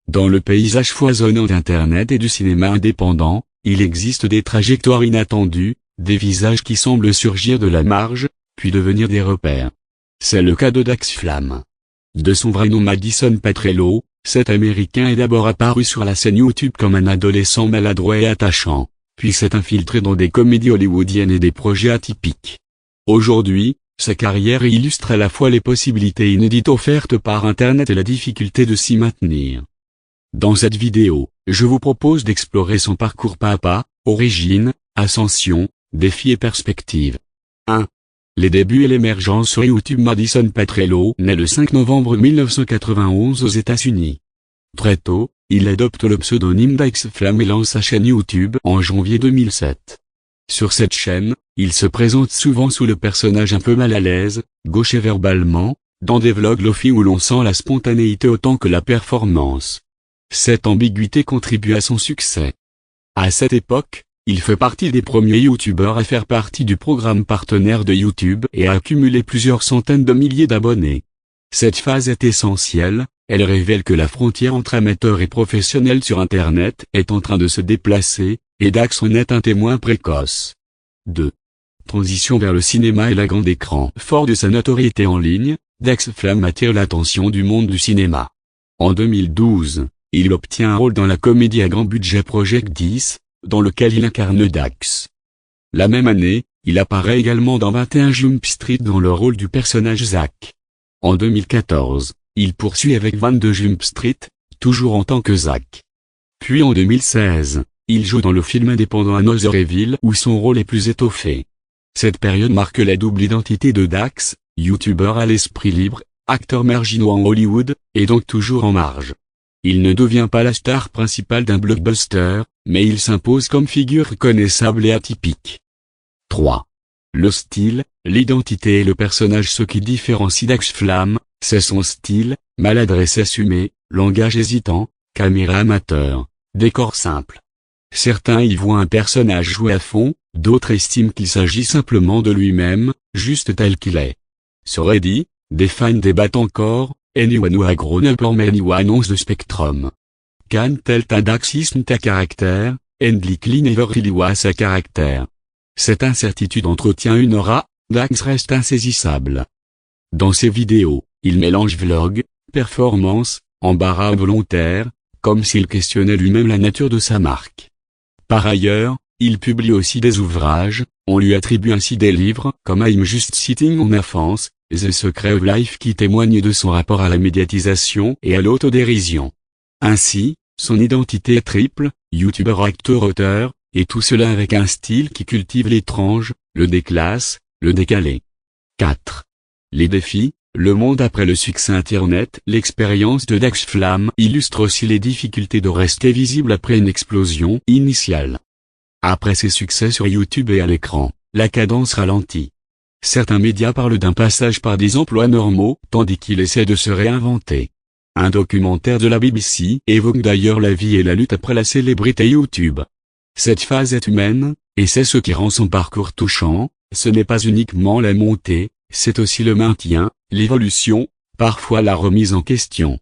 Dans le paysage foisonnant d'Internet et du cinéma indépendant, il existe des trajectoires inattendues, des visages qui semblent surgir de la marge, puis devenir des repères. C'est le cas de Dax Flam. De son vrai nom Madison Petrello, cet Américain est d'abord apparu sur la scène YouTube comme un adolescent maladroit et attachant, puis s'est infiltré dans des comédies hollywoodiennes et des projets atypiques. Aujourd'hui, sa carrière illustre à la fois les possibilités inédites offertes par Internet et la difficulté de s'y maintenir. Dans cette vidéo, je vous propose d'explorer son parcours pas à pas, origine, ascension, défis et perspectives. 1. Les débuts et l'émergence sur YouTube. Madison Petrello naît le 5 novembre 1991 aux États-Unis. Très tôt, il adopte le pseudonyme Dax Flam et lance sa chaîne YouTube en janvier 2007. Sur cette chaîne, il se présente souvent sous le personnage un peu mal à l'aise, gaucher verbalement, dans des vlogs lofi où l'on sent la spontanéité autant que la performance. Cette ambiguïté contribue à son succès. À cette époque, il fait partie des premiers youtubeurs à faire partie du programme partenaire de YouTube et à accumuler plusieurs centaines de milliers d'abonnés. Cette phase est essentielle, elle révèle que la frontière entre amateur et professionnel sur Internet est en train de se déplacer, et Dax en est un témoin précoce. 2. Transition vers le cinéma et la grande écran. Fort de sa notoriété en ligne, Dax Flam attire l'attention du monde du cinéma. En 2012, il obtient un rôle dans la comédie à grand budget Project 10, dans lequel il incarne Dax. La même année, il apparaît également dans 21 Jump Street dans le rôle du personnage Zach. En 2014, il poursuit avec 22 Jump Street, toujours en tant que Zach. Puis en 2016, il joue dans le film indépendant Another Evil où son rôle est plus étoffé. Cette période marque la double identité de Dax, youtubeur à l'esprit libre, acteur marginaux en Hollywood, et donc toujours en marge. Il ne devient pas la star principale d'un blockbuster, mais il s'impose comme figure reconnaissable et atypique. 3. Le style, l'identité et le personnage. Ce qui différencie Dax Flam, c'est son style, maladresse assumée, langage hésitant, caméra amateur, décor simple. Certains y voient un personnage joué à fond, d'autres estiment qu'il s'agit simplement de lui-même, juste tel qu'il est. Sur Reddit, des fans débattent encore, anyone who a grown up or anyone on the spectrum. Can tell ta Dax isn't ta caractère, and likely never really was a caractère. Cette incertitude entretient une aura, Dax reste insaisissable. Dans ses vidéos, il mélange vlog, performance, embarras involontaire, comme s'il questionnait lui-même la nature de sa marque. Par ailleurs, il publie aussi des ouvrages, on lui attribue ainsi des livres comme I'm Just Sitting on a Fence, The Secret of Life qui témoignent de son rapport à la médiatisation et à l'autodérision. Ainsi, son identité est triple, youtubeur acteur auteur, et tout cela avec un style qui cultive l'étrange, le déclasse, le décalé. 4. Les défis, le monde après le succès Internet. L'expérience de Dax Flam illustre aussi les difficultés de rester visible après une explosion initiale. Après ses succès sur YouTube et à l'écran, la cadence ralentit. Certains médias parlent d'un passage par des emplois normaux, tandis qu'il essaie de se réinventer. Un documentaire de la BBC évoque d'ailleurs la vie et la lutte après la célébrité YouTube. Cette phase est humaine, et c'est ce qui rend son parcours touchant. Ce n'est pas uniquement la montée, c'est aussi le maintien, l'évolution, parfois la remise en question.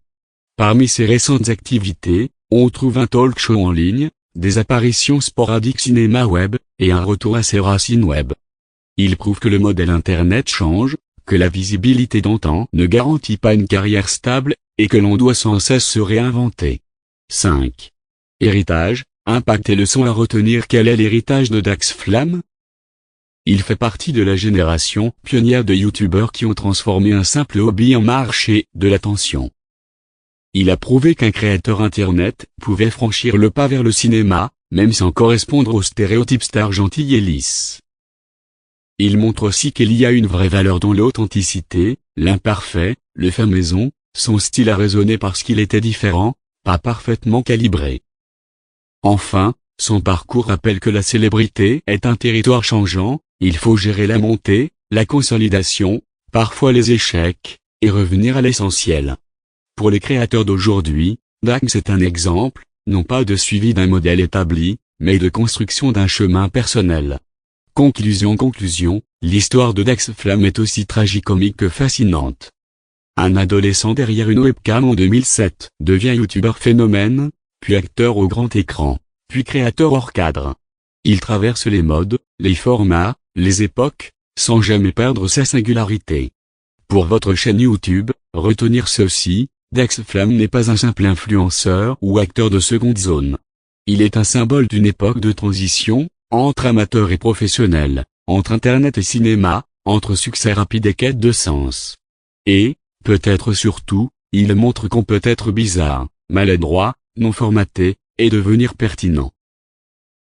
Parmi ses récentes activités, on trouve un talk show en ligne, des apparitions sporadiques cinéma web, et un retour à ses racines web. Il prouve que le modèle Internet change, que la visibilité d'antan ne garantit pas une carrière stable, et que l'on doit sans cesse se réinventer. 5. Héritage, impact et leçons à retenir. Quel est l'héritage de Dax Flam? Il fait partie de la génération pionnière de youtubeurs qui ont transformé un simple hobby en marché de l'attention. Il a prouvé qu'un créateur Internet pouvait franchir le pas vers le cinéma, même sans correspondre aux stéréotypes star gentil et lisse. Il montre aussi qu'il y a une vraie valeur dans l'authenticité, l'imparfait, le fait maison. Son style a résonné parce qu'il était différent, pas parfaitement calibré. Enfin, son parcours rappelle que la célébrité est un territoire changeant, il faut gérer la montée, la consolidation, parfois les échecs, et revenir à l'essentiel. Pour les créateurs d'aujourd'hui, Dax est un exemple, non pas de suivi d'un modèle établi, mais de construction d'un chemin personnel. Conclusion, l'histoire de Dax Flam est aussi tragicomique que fascinante. Un adolescent derrière une webcam en 2007 devient youtubeur phénomène, puis acteur au grand écran, puis créateur hors cadre. Il traverse les modes, les formats, les époques, sans jamais perdre sa singularité. Pour votre chaîne YouTube, retenir ceci, Dex Flamme n'est pas un simple influenceur ou acteur de seconde zone. Il est un symbole d'une époque de transition, entre amateurs et professionnels, entre internet et cinéma, entre succès rapide et quête de sens. Et, peut-être surtout, il montre qu'on peut être bizarre, maladroit, non formaté, et devenir pertinent.